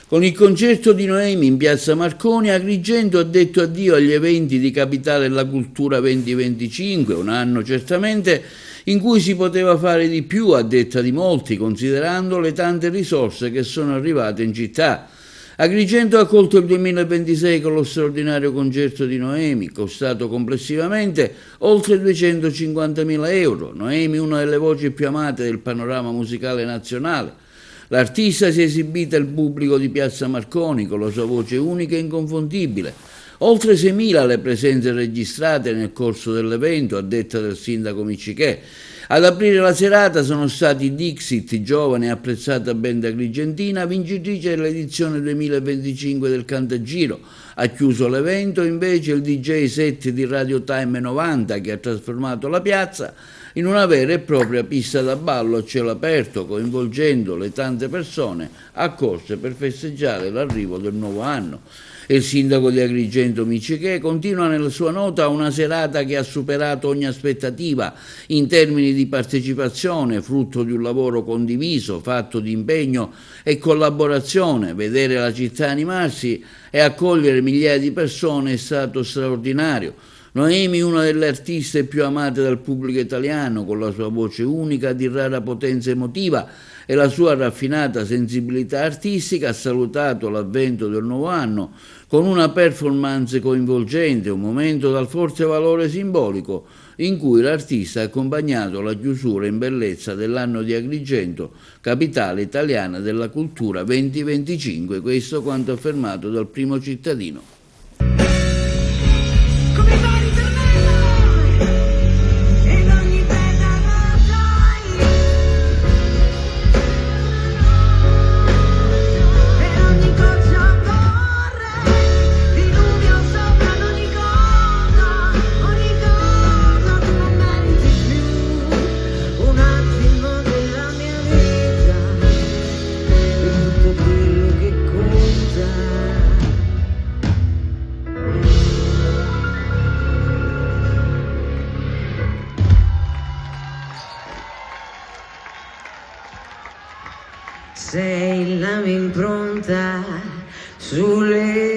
Con il concerto di Noemi in piazza Marconi, Agrigento ha detto addio agli eventi di Capitale della Cultura 2025, un anno certamente in cui si poteva fare di più, a detta di molti, considerando le tante risorse che sono arrivate in città. Agrigento ha accolto il 2026 con lo straordinario concerto di Noemi, costato complessivamente oltre 250.000 euro. Noemi, una delle voci più amate del panorama musicale nazionale. L'artista si è esibita al pubblico di piazza Marconi con la sua voce unica e inconfondibile. Oltre 6.000 le presenze registrate nel corso dell'evento, a detta del sindaco Miccichè. Ad aprire la serata sono stati Dixit, giovane e apprezzata band agrigentina, vincitrice dell'edizione 2025 del Cantagiro. Ha chiuso l'evento invece il DJ set di Radio Time 90, che ha trasformato la piazza in una vera e propria pista da ballo a cielo aperto, coinvolgendo le tante persone accorse per festeggiare l'arrivo del nuovo anno. Il sindaco di Agrigento Miccichè continua nella sua nota una serata che ha superato ogni aspettativa in termini di partecipazione, frutto di un lavoro condiviso, fatto di impegno e collaborazione. Vedere la città animarsi e accogliere migliaia di persone è stato straordinario. Noemi, una delle artiste più amate dal pubblico italiano, con la sua voce unica di rara potenza emotiva e la sua raffinata sensibilità artistica, ha salutato l'avvento del nuovo anno con una performance coinvolgente, un momento dal forte valore simbolico in cui l'artista ha accompagnato la chiusura in bellezza dell'anno di Agrigento, capitale italiana della cultura 2025, questo quanto affermato dal primo cittadino. Sei la mia impronta sulle